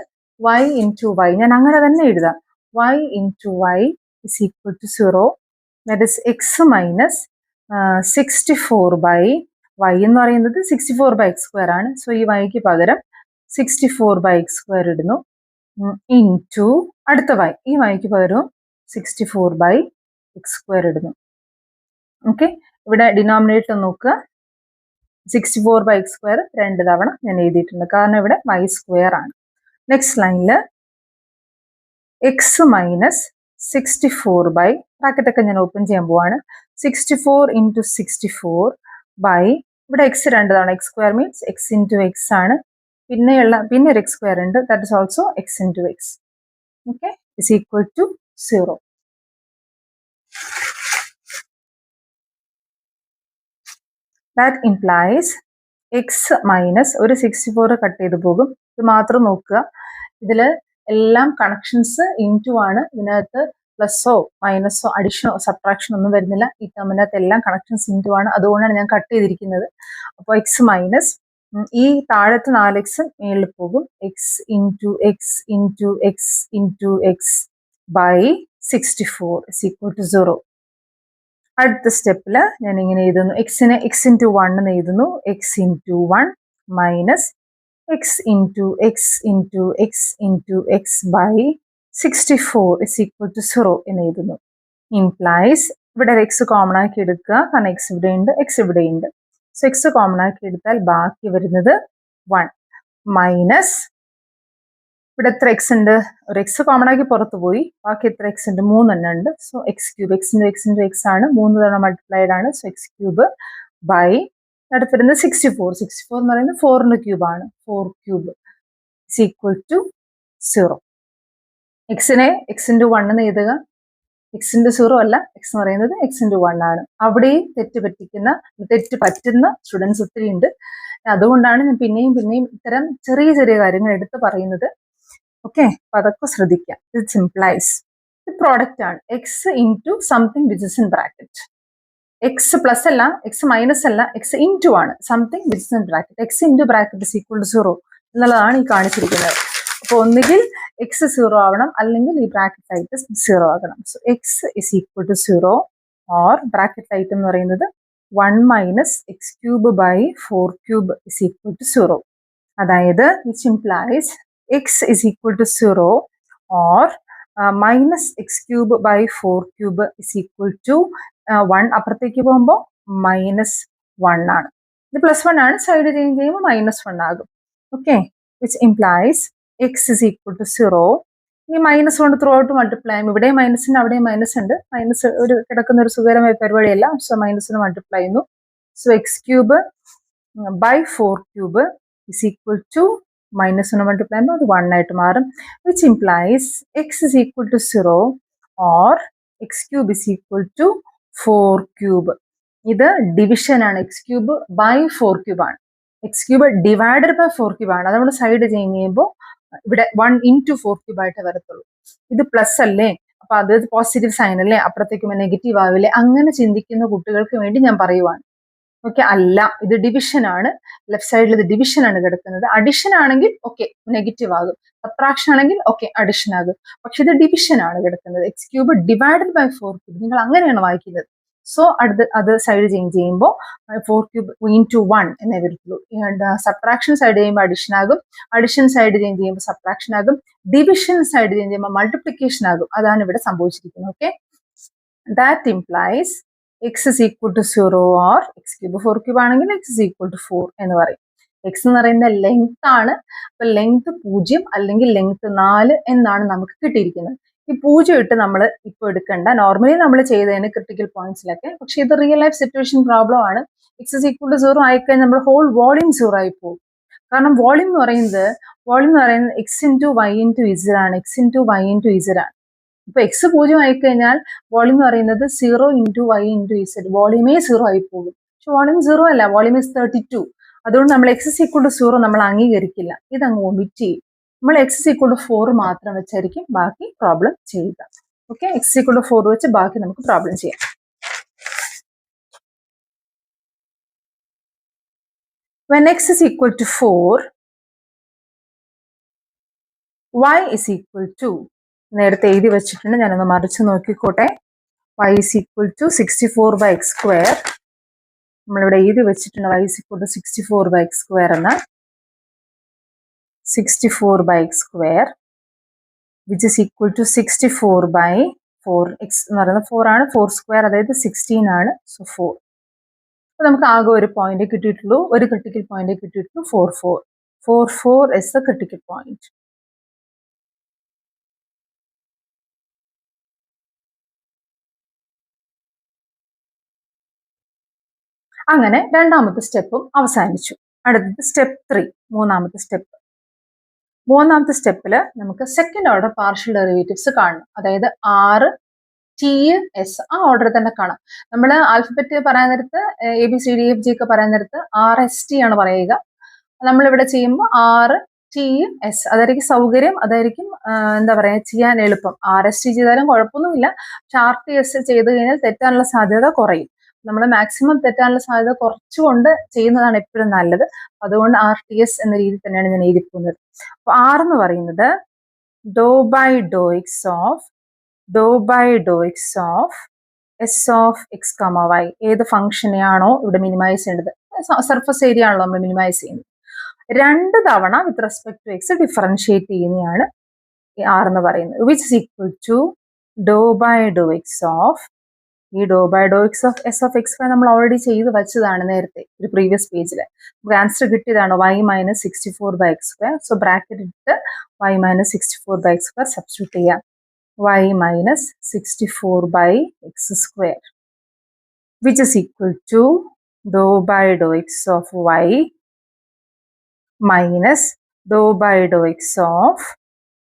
y ഇൻറ്റു വൈ. ഞാൻ അങ്ങനെ തന്നെ എഴുതാം. y into y is equal to 0. That is x minus 64 by y എന്ന് പറയുന്നത് 64 ബൈ എക്സ് സ്ക്വയർ ആണ്. സോ ഈ വൈക്ക് പകരം 64 ബൈ എക്സ് സ്ക്വയർ ഇടുന്നു. ഇൻറ്റു അടുത്ത വൈ, ഈ വൈക്ക് പകരം 64 ബൈ എക്സ് സ്ക്വയർ ഇടുന്നു. ഓക്കെ, ഇവിടെ ഡിനോമിനേറ്റർ നോക്കുക. 64 ബൈ എക്സ് സ്ക്വയർ 2 തവണ ഞാൻ എഴുതിയിട്ടുണ്ട്, കാരണം ഇവിടെ വൈ സ്ക്വയർ ആണ്. നെക്സ്റ്റ് ലൈനിൽ എക്സ് മൈനസ് 64 ബൈ, ബ്രാക്കറ്റൊക്കെ ഞാൻ ഓപ്പൺ ചെയ്യാൻ പോവാണ്. 64 ഇൻറ്റു 64 ബൈ, ഇവിടെ എക്സ് 2 തവണ, x square means x into x ആണ്. പിന്നെ ഒരു എക്സ് സ്ക്വയർ ഉണ്ട്, that is also x into x. Okay, is equal to 0. That implies x minus ഒരു 64 കട്ട് ചെയ്ത് പോകും. ഇത് മാത്രം നോക്കുക. ഇതിൽ എല്ലാം കണക്ഷൻസ് ഇൻറ്റു ആണ്. ഇതിനകത്ത് പ്ലസ്സോ മൈനസോ അഡീഷനോ സബ്ട്രാക്ഷൻ ഒന്നും വരുന്നില്ല. ഈ ടേമിനകത്ത് എല്ലാം കണക്ഷൻസ് ഇൻറ്റു ആണ്. അതുകൊണ്ടാണ് ഞാൻ കട്ട് ചെയ്തിരിക്കുന്നത്. അപ്പോൾ എക്സ് മൈനസ് ഈ താഴത്തെ 4x മേളിൽ പോകും. X into x into x into x by 64 is equal to 0. അടുത്ത സ്റ്റെപ്പിൽ ഞാൻ ഇങ്ങനെ എഴുതുന്നു. എക്സിനെ എക്സ് ഇൻറ്റു 1 എന്ന് എഴുതുന്നു. X into 1 minus x into x into x into x by 64 is equal to 0 എന്ന് എഴുതുന്നു. ഇംപ്ലൈസ് ഇവിടെ എക്സ് കോമൺ ആക്കി എടുക്കുക, കാരണം എക്സ് ഇവിടെ ഉണ്ട്, എക്സ് ഇവിടെ ഉണ്ട്. സോ എക്സ് കോമൺ ആക്കി എടുത്താൽ ബാക്കി വരുന്നത് 1 മൈനസ് ഇവിടെ എത്ര എക്സ് ഉണ്ട്, ഒരു എക്സ് കോമൺ ആക്കി പുറത്ത് പോയി, ബാക്കി എത്ര എക്സ് ഉണ്ട്, 3 എണ്ണം ഉണ്ട്. So x cube, X into x ആണ്, 3 തവണ മൾട്ടിപ്ലൈഡ് ആണ്. സോ എക്സ് ക്യൂബ് ബൈ അടുത്ത് വരുന്നത് 64 എന്ന് പറയുന്നത് 4ന്റെ ക്യൂബ് ആണ്. 4 ക്യൂബ് ഇസ് ഈക്വൽ ടു 0. എക്സിനെ എക്സ് ഇൻറ്റു 1 എന്ന് എഴുതുക. എക്സ് ഇൻറ്റു 0 അല്ല, എക്സ് എന്ന് പറയുന്നത് എക്സ് ഇൻറ്റു 1 ആണ്. അവിടെയും തെറ്റ് പറ്റുന്ന സ്റ്റുഡൻസ് ഒത്തിരി ഉണ്ട്. അതുകൊണ്ടാണ് ഞാൻ പിന്നെയും ഇത്തരം ചെറിയ കാര്യങ്ങൾ എടുത്ത് പറയുന്നത്. ഓക്കെ, അപ്പൊ അതൊക്കെ ശ്രദ്ധിക്കാം. ഇത് സിംപ്ലൈസ് പ്രോഡക്റ്റ് ആണ് x into something which is in bracket. X plus അല്ല, എക്സ് മൈനസ് അല്ല, എക്സ് ഇൻറ്റു ആണ് something which is in bracket. X into bracket is equal to 0 എന്നുള്ളതാണ് ഈ കാണിച്ചിരിക്കുന്നത്. അപ്പോൾ ഒന്നുകിൽ എക്സ് 0 ആവണം, അല്ലെങ്കിൽ ഈ ബ്രാക്കറ്റ് ആയിട്ട് 0 ആകണം. So x is equal to 0 or bracket ആയിട്ട് എന്ന് പറയുന്നത് 1 minus x cube by 4 cube is equal to 0. അതായത് which implies x is equal to 0 or minus x cube by 4 cube is equal to 1. അപ്പുറത്തേക്ക് പോകുമ്പോൾ -1 ആണ്. ഇത് +1 ആണ്, സൈഡ് ചേഞ്ച് ചെയ്യുമ്പോൾ -1 ആകും. Okay, which implies x is equal to 0. ഇനി മൈനസ് കൊണ്ട് ത്രൂ ഔട്ട് മൾട്ടിപ്ലൈ ചെയ്യും. ഇവിടെ മൈനസ് ഉണ്ട്, അവിടെ മൈനസ് ഉണ്ട്. മൈനസ് ഒരു കിടക്കുന്ന ഒരു സുഖകരമായ പരിപാടിയല്ല. സോ മൈനസിന് മൾട്ടിപ്ലൈ ചെയ്യുന്നു. So x cube by 4 cube is equal to -1 multiply ചെയ്യുമ്പോൾ അത് 1 ആയിട്ട് മാറും. Which implies x is equal to 0 or x cube is equal to 4 cube. ഇത് ഡിവിഷൻ ആണ്. എക്സ് ക്യൂബ് ബൈ 4 ക്യൂബ് ആണ്. X cube divided by 4 cube ആണ്. അതുകൊണ്ട് സൈഡ് ചേഞ്ച് ചെയ്യുമ്പോൾ ഇവിടെ 1 ഇൻറ്റു 4 ക്യൂബ് ആയിട്ട് വരത്തുള്ളൂ. ഇത് പ്ലസ് അല്ലേ, അപ്പൊ അത് പോസിറ്റീവ് സൈൻ അല്ലേ, അപ്പുറത്തേക്ക് നെഗറ്റീവ് ആവില്ലേ, അങ്ങനെ ചിന്തിക്കുന്ന കുട്ടികൾക്ക് വേണ്ടി ഞാൻ പറയുവാണ്. ഓക്കെ, അല്ല, ഇത് ഡിവിഷൻ ആണ്. ലെഫ്റ്റ് സൈഡിൽ ഇത് ഡിവിഷൻ ആണ് കിടക്കുന്നത്. അഡിഷൻ ആണെങ്കിൽ ഓക്കെ നെഗറ്റീവ് ആകും, സബ്ട്രാക്ഷൻ ആണെങ്കിൽ ഓക്കെ അഡിഷൻ ആകും. പക്ഷെ ഇത് ഡിവിഷൻ ആണ് കിടക്കുന്നത്. X cube divided by 4 cube, നിങ്ങൾ അങ്ങനെയാണ് വായിക്കുന്നത്. സോ അത് സൈഡ് ചേഞ്ച് ചെയ്യുമ്പോൾ 4 ക്യൂബ് ഇൻറ്റു 1 എന്നേ വരത്തുള്ളൂ. സബ്ട്രാക്ഷൻ സൈഡ് ചെയ്യുമ്പോൾ അഡിഷൻ ആകും, അഡിഷൻ സൈഡ് ചേഞ്ച് ചെയ്യുമ്പോൾ സബ്ട്രാക്ഷൻ ആകും, ഡിവിഷൻ സൈഡ് ചേഞ്ച് ചെയ്യുമ്പോൾ മൾട്ടിപ്ലിക്കേഷൻ ആകും. അതാണ് ഇവിടെ സംഭവിച്ചിരിക്കുന്നത്. Okay, that implies x is equal to 0 or x cube 4 cube ആണെങ്കിൽ എക്സ് ഇസ് ഈക്വൽ ടു 4 എന്ന് പറയും. എക്സ് എന്ന് പറയുന്ന ലെങ്ത് ആണ്. അപ്പൊ ലെങ്ത് 0 അല്ലെങ്കിൽ ലെങ്ത് 4 എന്നാണ് നമുക്ക് കിട്ടിയിരിക്കുന്നത്. ഈ 0 ഇട്ട് നമ്മൾ ഇപ്പോൾ എടുക്കണ്ട, നോർമലി നമ്മൾ ചെയ്തതിന് ക്രിട്ടിക്കൽ പോയിന്റ്സിലൊക്കെ. പക്ഷെ ഇത് റിയൽ ലൈഫ് സിറ്റുവേഷൻ പ്രോബ്ലം ആണ്. എക്സ് ഇസ് ഈക്വൽ ടു 0 ആയിക്കഴിഞ്ഞാൽ നമ്മൾ ഹോൾ വോളിയം 0 ആയി പോകും. കാരണം വോളിയം എന്ന് പറയുന്നത് x into y into z ആണ്. X into y into z ആണ്. ഇപ്പൊ എക്സ് 0 ആയിക്കഴിഞ്ഞാൽ വോളിയം എന്ന് പറയുന്നത് 0 ഇൻറ്റു വൈ ഇൻറ്റു ഇസഡ്, വോളിയമേ 0 ആയി പോകും. പക്ഷെ വോളിയം 0 അല്ല, വോളിയം ഇസ് 32. അതുകൊണ്ട് നമ്മൾ എക്സ് ഇസ് ഈക്വൽ ടു 0 നമ്മൾ അംഗീകരിക്കില്ല, ഇതങ്ങ് ഒമിറ്റ് ചെയ്യും. നമ്മൾ എക്സ് ഇസ് ഈക്വൽ ടു 4 മാത്രം വെച്ചായിരിക്കും ബാക്കി പ്രോബ്ലം ചെയ്യുക. ഓക്കെ, എക്സ് ഈക്വൽ ടു 4 വെച്ച് ബാക്കി നമുക്ക് പ്രോബ്ലം ചെയ്യാം. When x is equal to 4, y is equal to, നേരത്തെ എഴുതി വെച്ചിട്ടുണ്ട്, ഞാനൊന്ന് മറിച്ച് നോക്കിക്കോട്ടെ. y is equal to 64 by x square. നമ്മളിവിടെ എഴുതി വെച്ചിട്ടുണ്ട് y is equal to 64 by x square എന്ന്. 64 by x square which is equal to 64 by 4. x എന്ന് പറയുന്നത് 4 ആണ്, 4 square അതായത് 16 ആണ്. സോ 4. അപ്പൊ നമുക്ക് ആകെ ഒരു പോയിന്റ് കിട്ടിയിട്ടുള്ളൂ, ഒരു ക്രിട്ടിക്കൽ പോയിന്റ് കിട്ടിയിട്ടുള്ളൂ, 4 4. 4 4 is the critical point. അങ്ങനെ രണ്ടാമത്തെ സ്റ്റെപ്പും അവസാനിച്ചു. അടുത്തത് സ്റ്റെപ്പ് 3, മൂന്നാമത്തെ സ്റ്റെപ്പ്. മൂന്നാമത്തെ സ്റ്റെപ്പിൽ നമുക്ക് സെക്കൻഡ് ഓർഡർ പാർഷ്യൽ ഡെറിവേറ്റീവ്സ് കാണണം. അതായത് R, T, S ആ ഓർഡർ തന്നെ കാണാം. നമ്മൾ ആൽഫബറ്റ് പറയാൻ നേരത്ത് ABCDEFG ഒക്കെ പറയാൻ നേരത്ത് RST ആണ് പറയുക. നമ്മളിവിടെ ചെയ്യുമ്പോൾ R, T, S അതായിരിക്കും സൗകര്യം, അതായിരിക്കും എന്താ പറയുക ചെയ്യാൻ എളുപ്പം. RST ചെയ്താലും കുഴപ്പമൊന്നുമില്ല, പക്ഷെ RTS ചെയ്ത് കഴിഞ്ഞാൽ തെറ്റാനുള്ള സാധ്യത കുറയും. നമ്മൾ മാക്സിമം തെറ്റാനുള്ള സാധ്യത കുറച്ചുകൊണ്ട് ചെയ്യുന്നതാണ് എപ്പോഴും നല്ലത്. അതുകൊണ്ട് RTS എന്ന രീതിയിൽ തന്നെയാണ് ഞാൻ എഴുതി പോകുന്നത്. അപ്പൊ R എന്ന് പറയുന്നത് doe by Dr x of S of x comma y. ഏത് ഫംഗ്ഷനെയാണോ ഇവിടെ മിനിമൈസ് ചെയ്യേണ്ടത്, സർഫസ് ഏരിയ ആണല്ലോ നമ്മൾ മിനിമൈസ് ചെയ്യുന്നത്, 2 തവണ with respect to x differentiate ചെയ്യുന്നതാണ് R എന്ന് പറയുന്നത്. Which is equal to Dr by Dr x of, ഈ doe by Dr x of s of x y നമ്മൾ ഓൾറെഡി ചെയ്ത് വെച്ചതാണ് നേരത്തെ ഒരു പ്രീവിയസ് പേജിൽ. നമുക്ക് ആൻസർ കിട്ടിയതാണ് y minus 64 by x square. So bracket ഇട്ട് y minus 64 by x square substitute ചെയ്യാം. y minus 64 by x square which is equal to Dr by Dr x of y minus Dr by Dr x of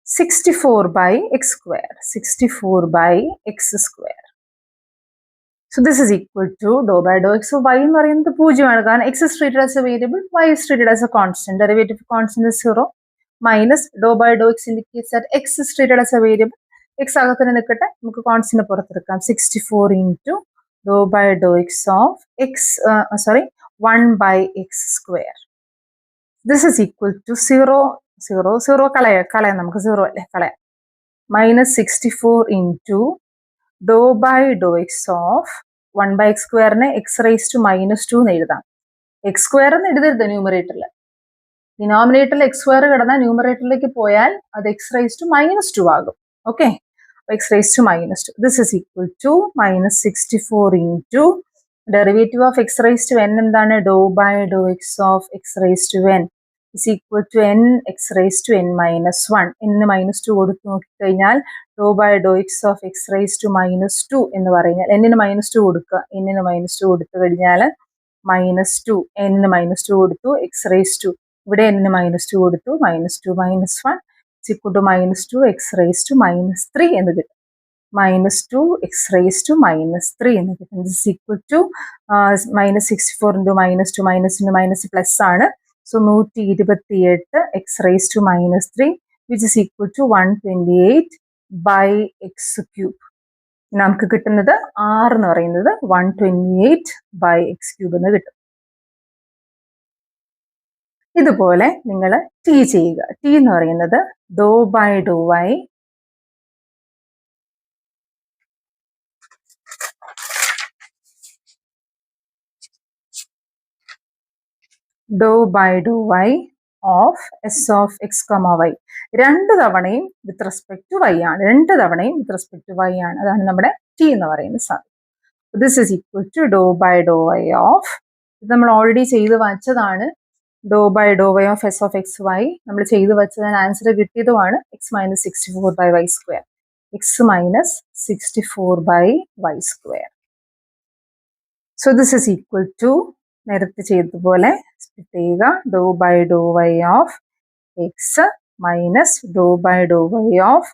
64 by x square, 64 by x square. So this is equal to dou by dou x. So y എന്ന് പറയുന്നത് 0 ആണ്, കാരണം x is treated as a variable, y is treated as a constant. Derivative constant is 0 minus dou by dou x indicates that x is treated as a variable, x അകത്തിന് നിൽക്കട്ടെ, നമുക്ക് കോൺസ്റ്റന്റ് പുറത്തെടുക്കാം. 64 into doe by Dr x of x 1/x². This is equal to 0 കളയാം നമുക്ക് 0 അല്ലേ, കളയാം. -64 into doe by Dr x of 1/x²നെ x⁻² എന്ന് എഴുതാം. x² എന്ന് എഴുതരുത് ന്യൂമറേറ്ററിൽ. ഡിനോമിനേറ്ററിൽ x² കിടന്നാൽ ന്യൂമറേറ്ററിലേക്ക് പോയാൽ അത് x⁻² ആകും. Okay, x⁻². This is equal to -64 into derivative of x⁻n എന്താണ്, doe by Dr x of x⁻n is equal to n x⁻n -1. n -2 കൊടുത്ത് നോക്കിക്കഴിഞ്ഞാൽ doe by Dr x of x⁻² എന്ന് പറഞ്ഞാൽ n -2 കൊടുക്കുക. n -2 കൊടുത്തു കഴിഞ്ഞാൽ -2, n -2 കൊടുത്തു, x⁻, ഇവിടെ n -2 കൊടുത്തു, -2 -1 ഈക്വൽ ടു -2 x⁻³ എന്ന് കിട്ടും. -2 x⁻³ എന്ന് കിട്ടും. ദിസ് ഈസ് ഈക്വൽ ടു -64 ഇൻറ്റു -2 മൈനസ് പ്ലസ് ആണ്. So 128 x⁻³ which is equal to 128/x³. നമുക്ക് കിട്ടുന്നത് r എന്ന് പറയുന്നത് 128/x³ എന്ന് കിട്ടും. ഇതുപോലെ നിങ്ങൾ ടി ചെയ്യുക. ടി എന്ന് പറയുന്നത് doe by Dr y of s of x comma y. രണ്ട് തവണയും വിത്ത് റെസ്പെക്ട് ടു വൈ ആണ്. അതാണ് നമ്മുടെ ടി എന്ന് പറയുന്ന സാധനം. This is equal to Dr by Dr y of, ഇത് നമ്മൾ ഓൾറെഡി ചെയ്ത് വച്ചതാണ്. Doe by Dr y of s of x y നമ്മൾ ചെയ്ത് വെച്ചതിന് ആൻസർ കിട്ടിയതുമാണ് x-64/y². x-64/y². So this is equal to നേരത്തെ ചെയ്തതുപോലെ സ്പ്ലിറ്റ് ചെയ്യുക. Doe by Dr y of x minus Dr by Dr y of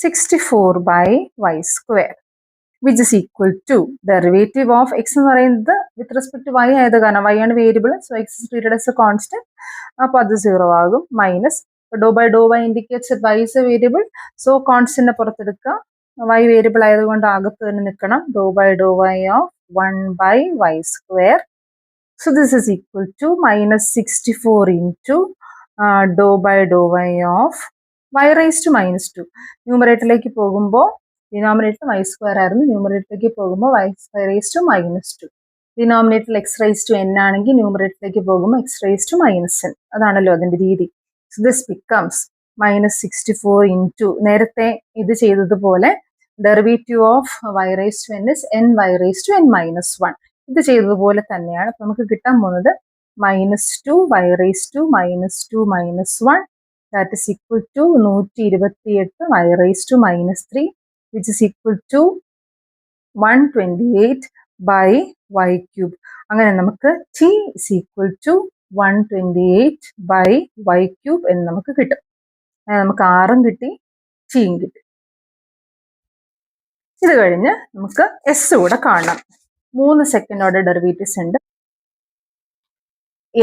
64/y² which is equal to derivative of x എന്ന് പറയുന്നത് വിത്ത് റെസ്പെക്ട് ടു വൈ ആയത് കാരണം വൈ ആണ് variable. So x is treated as a constant, അപ്പോൾ അത് 0 ആകും. Minus Dr by Dr y indicates y is a variable, so കോൺസ്റ്റന്റിനെ പുറത്തെടുക്കുക. വൈ വേരിയബിൾ ആയതുകൊണ്ട് അകത്ത് തന്നെ നിൽക്കണം. Doe by Dr y of 1/y². So this is equal to -64 into doe by Dr y of y⁻². ന്യൂമറേറ്ററിലേക്ക് പോകുമ്പോൾ ഡിനോമിനേറ്റർ y² ആയിരുന്നു, ന്യൂമറേറ്ററിലേക്ക് പോകുമ്പോൾ y⁻². ഡിനോമിനേറ്ററിൽ x⁻n ആണെങ്കിൽ ന്യൂമറേറ്ററിലേക്ക് പോകുമ്പോൾ x⁻n. അതാണല്ലോ അതിന്റെ രീതി. സോ ദിസ് ബിക്കംസ് -64 into നേരത്തെ ഇത് ചെയ്തതുപോലെ derivative of y⁻n is ny⁻n-1. ഇത് ചെയ്തതുപോലെ തന്നെയാണ്. അപ്പൊ നമുക്ക് കിട്ടാൻ പോകുന്നത് -2y⁻2-1 that is equal to 128y⁻3 which is equal to 128/y³. അങ്ങനെ നമുക്ക് t is equal to 128/y³ എന്ന് നമുക്ക് കിട്ടും. നമുക്ക് r-ഉം കിട്ടി, t-യും കിട്ടി. ഇത് കഴിഞ്ഞ് നമുക്ക് s കൂടെ കാണണം. 3 സെക്കൻഡ് ഓർഡർ ഡെറിവേറ്റീവ്സ് ഉണ്ട്.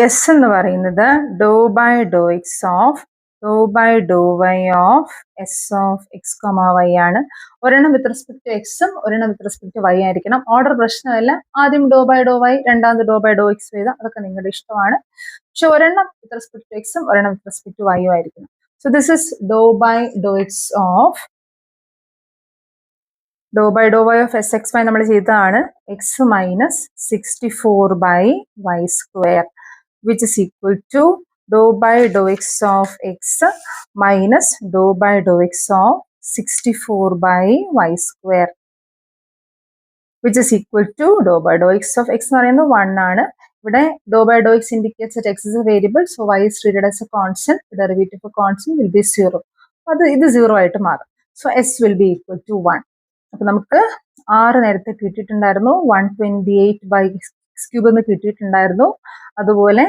എസ് എന്ന് പറയുന്നത് doe by Dr x of doe by Dr y of s of x comma y ആണ്. ഒരെണ്ണം വിത്ത് റെസ്പെക്ട് ടു എക്സും ഒരെണ്ണം വിത്ത് റെസ്പെക്ട് ടു വൈ ആയിരിക്കണം. ഓർഡർ പ്രശ്നമല്ല. ആദ്യം ഡോ ബൈ ഡോ വൈ, രണ്ടാമത് ഡോ ബൈ ഡോ എക്സ് ചെയ്താൽ അതൊക്കെ നിങ്ങളുടെ ഇഷ്ടമാണ്. പക്ഷെ ഒരെണ്ണം വിത്ത് റെസ്പെക്ട് ടു എക്സും ഒരെണ്ണം വിത്ത് റെസ്പെക്ട് ടു വൈയും ആയിരിക്കണം. So this is doe by Dr x of doe by Dr y of s x y നമ്മൾ ചെയ്തതാണ്. x-64/y² which is equal to doe by Dr x of x minus Dr by Dr x of 64/y² which is equal to doe by Dr x of x എന്ന് പറയുന്നത് 1 ആണ്. ഇവിടെ doe by Dr x indicates that x is a variable, so y is treated as a constant. The derivative of a constant will be 0. ഇത് 0 ആയിട്ട് മാറും. So s will be equal to 1. അപ്പൊ നമുക്ക് r നേരത്തെ കിട്ടിയിട്ടുണ്ടായിരുന്നു, 128/x³ എന്ന് കിട്ടിയിട്ടുണ്ടായിരുന്നു. അതുപോലെ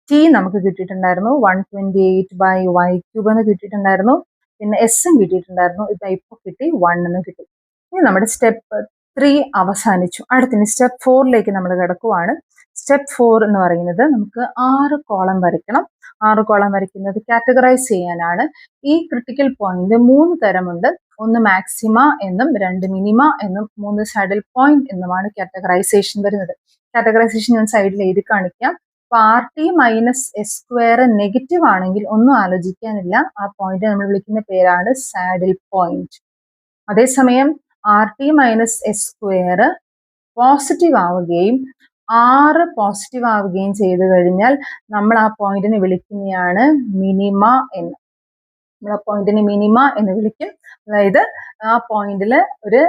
t നമുക്ക് കിട്ടിയിട്ടുണ്ടായിരുന്നു, 128/y³ എന്ന് കിട്ടിയിട്ടുണ്ടായിരുന്നു. പിന്നെ s-ഉം കിട്ടിയിട്ടുണ്ടായിരുന്നു. ഇത് ഇപ്പൊ കിട്ടി 1 എന്ന് കിട്ടി. ഇനി നമ്മുടെ സ്റ്റെപ്പ് 3 അവസാനിച്ചു. അടുത്തിന് സ്റ്റെപ്പ് 4ലേക്ക് നമ്മൾ കിടക്കുവാണ്. സ്റ്റെപ്പ് 4 എന്ന് പറയുന്നത് നമുക്ക് 6 കോളം വരയ്ക്കണം. 6 കോളം വരയ്ക്കുന്നത് കാറ്റഗറൈസ് ചെയ്യാനാണ്. ഈ ക്രിട്ടിക്കൽ പോയിന്റ് 3 തരമുണ്ട്. ഒന്ന് മാക്സിമ എന്നും 2 മിനിമ എന്നും 3 സാഡിൽ പോയിന്റ് എന്നുമാണ് കാറ്റഗറൈസേഷൻ വരുന്നത്. കാറ്റഗറൈസേഷൻ ഞാൻ സൈഡിൽ എഴുതി കാണിക്കാം. അപ്പൊ R T minus S square negative ആണെങ്കിൽ ഒന്നും ആലോചിക്കാനില്ല, ആ പോയിന്റ് നമ്മൾ വിളിക്കുന്ന പേരാണ് സാഡിൽ പോയിന്റ്. അതേസമയം R T minus S square positive ആവുകയും 6 പോസിറ്റീവ് ആവുകയും ചെയ്തു കഴിഞ്ഞാൽ നമ്മൾ ആ പോയിന്റിനെ വിളിക്കുന്നതാണ് മിനിമ എന്ന്. നമ്മൾ ആ പോയിന്റിനെ മിനിമ എന്ന് വിളിക്കും. അതായത് ആ പോയിന്റിൽ ഒരു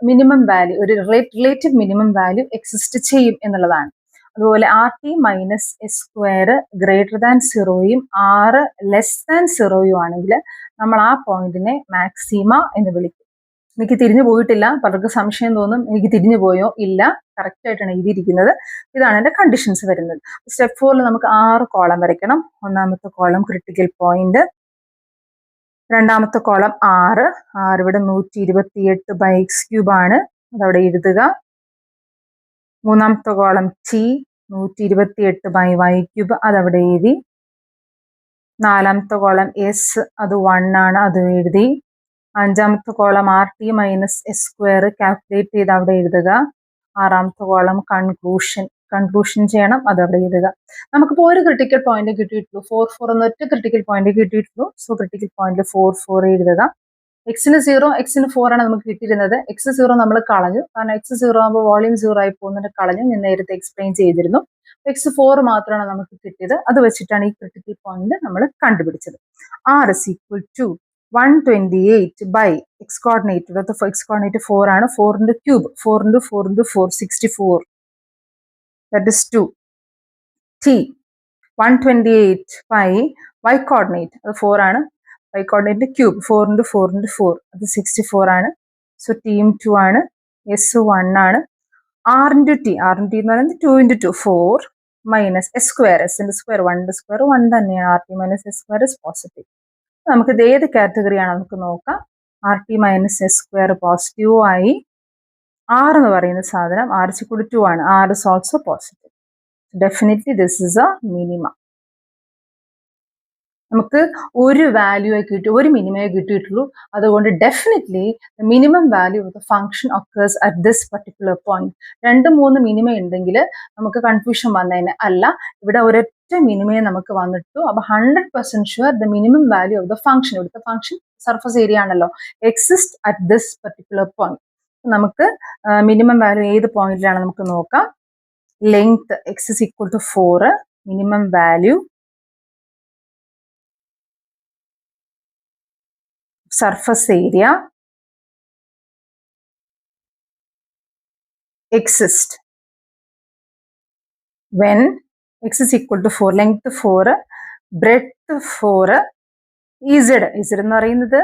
മിനിമം വാല്യൂ, ഒരു റിലേറ്റീവ് മിനിമം വാല്യൂ എക്സിസ്റ്റ് ചെയ്യും എന്നുള്ളതാണ്. അതുപോലെ r T minus S square greater than 0യും 6 ലെസ് ദാൻ 0യും ആണെങ്കിൽ നമ്മൾ ആ പോയിന്റിനെ മാക്സിമ എന്ന് വിളിക്കും. എനിക്ക് തിരിഞ്ഞു പോയിട്ടില്ല, പലർക്ക് സംശയം തോന്നും എനിക്ക് തിരിഞ്ഞു പോയോ, ഇല്ല, കറക്റ്റ് ആയിട്ടാണ് എഴുതിയിരിക്കുന്നത്. ഇതാണ് എൻ്റെ കണ്ടീഷൻസ് വരുന്നത്. സ്റ്റെപ്പ് 4 നമുക്ക് 6 കോളം വരയ്ക്കണം. ഒന്നാമത്തെ കോളം ക്രിട്ടിക്കൽ പോയിന്റ്, രണ്ടാമത്തെ കോളം 6 ഇവിടെ 128 ബൈ എക്സ് ക്യൂബ് ആണ്, അതവിടെ എഴുതുക. മൂന്നാമത്തെ column T 128 by y cube, അതവിടെ എഴുതി. നാലാമത്തെ കോളം എസ്, അത് 1 ആണ്, അത് എഴുതി. അഞ്ചാമത്തെ column R T minus S square calculate ചെയ്ത് അവിടെ എഴുതുക. ആറാമത്തെ കോളം കൺക്ലൂഷൻ ചെയ്യണം, അത് അവിടെ എഴുതുക. നമുക്കിപ്പോൾ ഒരു ക്രിട്ടിക്കൽ പോയിന്റ് കിട്ടിയിട്ടുള്ളൂ, 4 എന്നൊറ്റ ക്രിട്ടിക്കൽ പോയിന്റ് കിട്ടിയിട്ടുള്ളൂ. സോ ക്രിട്ടിക്കൽ പോയിന്റിൽ 4 എഴുതുക. എക്സിന് 0, എക്സിന് 4 ആണ് നമുക്ക് കിട്ടിയിരുന്നത്. എക്സ് 0 നമ്മൾ കളഞ്ഞു, കാരണം എക്സ് 0 ആകുമ്പോൾ വോളിയം 0 ആയി പോകുന്നതിന് കളഞ്ഞു, ഞാൻ നേരത്തെ എക്സ്പ്ലെയിൻ ചെയ്തിരുന്നു. എക്സ് 4 മാത്രമാണ് നമുക്ക് കിട്ടിയത്. അത് വെച്ചിട്ടാണ് ഈ ക്രിട്ടിക്കൽ പോയിന്റ് നമ്മൾ കണ്ടുപിടിച്ചത്. R is equal to 128 by x coordinate. ഇവിടുത്തെ x coordinate 4 ആണ്. 4 into cube, 4 into 4 into 4, 64. That is 2. T 128 by y coordinate, അത് 4 ആണ്. y coordinate cube, 4 into 4 into 4, അത് 64 ആണ്. സോ ടിയും 2 ആണ്, എസ് 1 ആണ്. r into t എന്ന് പറയുന്നത് 2 into 2, 4 മൈനസ് എസ് സ്ക്വയർ, എസിന്റെ സ്ക്വയർ 1 സ്ക്വയർ 1 തന്നെയാണ്. R T minus S square is positive. നമുക്ക് ഇത് ഏത് കാറ്റഗറിയാണ് നമുക്ക് നോക്കാം. R T minus S square positive ആയി. ആർ എന്ന് പറയുന്ന സാധനം ആർ ഇസ് ഈക്വൽ ടു 2 ആണ്. R is also positive. Definitely this is a minimum. നമുക്ക് ഒരു വാല്യൂ കിട്ടി, ഒരു മിനിമയെ കിട്ടിയിട്ടുള്ളൂ. അതുകൊണ്ട് definitely minimum value of the function occurs at this particular point. 2-3 minimum ഉണ്ടെങ്കിൽ നമുക്ക് കൺഫ്യൂഷൻ വന്നതിന് അല്ല, ഇവിടെ ഒരൊറ്റ മിനിമയെ നമുക്ക് വന്നിട്ടു. അപ്പൊ 100% sure the minimum value of the function, ഇവിടുത്തെ ഫംഗ്ഷൻ സർഫസ് ഏരിയ ആണല്ലോ, exist at this particular point. നമുക്ക് മിനിമം വാല്യൂ ഏത് പോയിന്റിലാണ് നമുക്ക് നോക്കാം. Length x is equal to 4, minimum value surface area exist when x is equal to 4, length 4, breadth 4, z എന്ന് പറയുന്നത്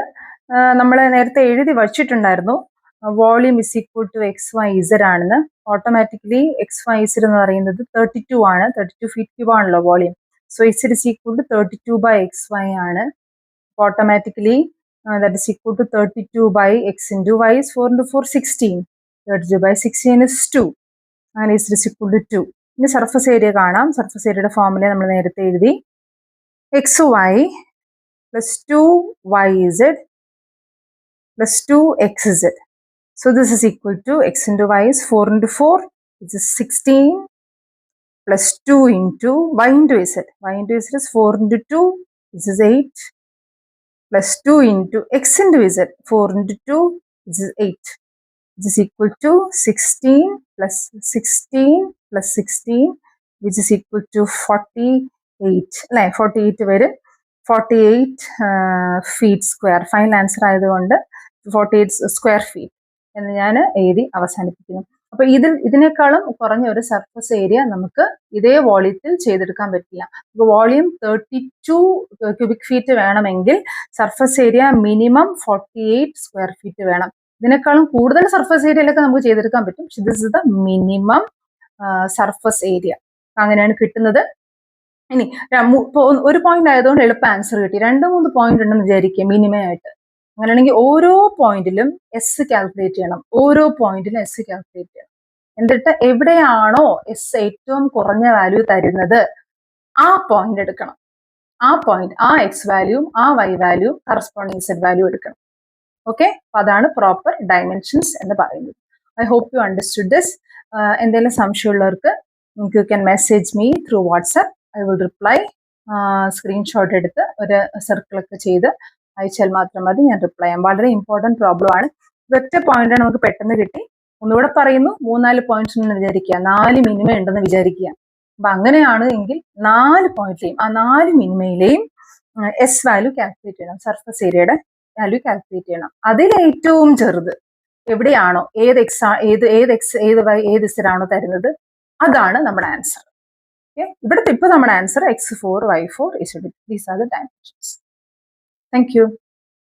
നമ്മൾ നേരത്തെ എഴുതി വച്ചിട്ടുണ്ടായിരുന്നു. Volume is equal to x y z ആണെന്ന്. ഓട്ടോമാറ്റിക്കലി എക്സ് വൈ ഇസഡ് എന്ന് പറയുന്നത് 32 ആണ്, 32 ഫീറ്റ് ക്യൂബ് ആണല്ലോ volume. So z is equal to 32 by x y ആണ്. Automatically that is equal to 32 by x into y is 4 into 4, 16. 32 by 16 is 2. And is equal to 2. ഇനി സർഫസ് ഏരിയ കാണാം. സർഫസ് ഏരിയയുടെ ഫോർമുല നമ്മൾ നേരത്തെ എഴുതി. X y plus 2yz plus 2xz. So this is equal to x into y is 4 into 4, which is 16, plus 2 into y into z. Y into z is 4 into 2, which is 8. Plus 2 into x into z, 4 into 2, which is 8. This is equal to 16 plus 16 plus 16, which is equal to 48. 48 വരെ 48 feet square. ഫൈനൽ ആൻസർ ആയതുകൊണ്ട് 48 സ്ക്വയർ ഫീറ്റ് എന്ന് ഞാൻ എഴുതി അവസാനിപ്പിക്കുന്നു. അപ്പൊ ഇതിനേക്കാളും കുറഞ്ഞ ഒരു സർഫസ് ഏരിയ നമുക്ക് ഇതേ വോളിയത്തിൽ ചെയ്തെടുക്കാൻ പറ്റില്ല. വോളിയം 32 ക്യൂബിക് ഫീറ്റ് വേണമെങ്കിൽ surface area minimum 48 square feet വേണം. ഇതിനേക്കാളും കൂടുതൽ സർഫസ് ഏരിയയിലൊക്കെ നമുക്ക് ചെയ്തെടുക്കാൻ പറ്റും. പക്ഷെ this is the minimum surface area. അങ്ങനെയാണ് കിട്ടുന്നത്. ഇനി ഒരു പോയിന്റ് ആയതുകൊണ്ട് എളുപ്പം ആൻസർ കിട്ടി. 2-3 പോയിന്റ് ഉണ്ടെന്ന് വിചാരിക്കുക മിനിമം ആയിട്ട്. അങ്ങനെയാണെങ്കിൽ ഓരോ പോയിന്റിലും എസ് കാൽക്കുലേറ്റ് ചെയ്യണം. ഓരോ പോയിന്റിലും എസ് കാൽക്കുലേറ്റ് ചെയ്യണം. എന്നിട്ട് എവിടെയാണോ എസ് ഏറ്റവും കുറഞ്ഞ വാല്യൂ തരുന്നത് ആ പോയിന്റ് എടുക്കണം. ആ പോയിന്റ്, ആ എക്സ് വാല്യൂവും ആ വൈ വാല്യൂവും കറസ്പോണ്ടിങ് സെഡ് വാല്യൂ എടുക്കണം. ഓക്കെ, അപ്പൊ അതാണ് പ്രോപ്പർ ഡയമെൻഷൻസ് എന്ന് പറയുന്നത്. I hope you understood this. എന്തെങ്കിലും സംശയമുള്ളവർക്ക് നിങ്ങൾക്ക് you can message me through WhatsApp. I will reply. Screenshot എടുത്ത് ഒരു സർക്കിളൊക്കെ ചെയ്ത് അയച്ചാൽ മാത്രം മതി, ഞാൻ റിപ്ലൈ ചെയ്യാം. വളരെ ഇമ്പോർട്ടൻറ്റ് പ്രോബ്ലം ആണ്. ഒറ്റ പോയിന്റ് നമുക്ക് പെട്ടെന്ന് കിട്ടി. ഒന്നുകൂടെ പറയുന്നു, 3-4 പോയിന്റ്സ് ഉണ്ടെന്ന് വിചാരിക്കുക, 4 മിനിമം ഉണ്ടെന്ന് വിചാരിക്കുക. അപ്പൊ അങ്ങനെയാണ് എങ്കിൽ 4 പോയിന്റിലെയും ആ 4 മിനിമയിലെയും എസ് വാല്യൂ കാൽക്കുലേറ്റ് ചെയ്യണം, സർഫസ് ഏരിയയുടെ വാല്യൂ കാൽക്കുലേറ്റ് ചെയ്യണം. അതിൽ ഏറ്റവും ചെറുത് എവിടെയാണോ, ഏത് ഇസഡാണോ തരുന്നത്, അതാണ് നമ്മുടെ ആൻസർ. ഇവിടുത്തെ ഇപ്പൊ നമ്മുടെ answer x4 y4 z. These are the dimensions. Thank you.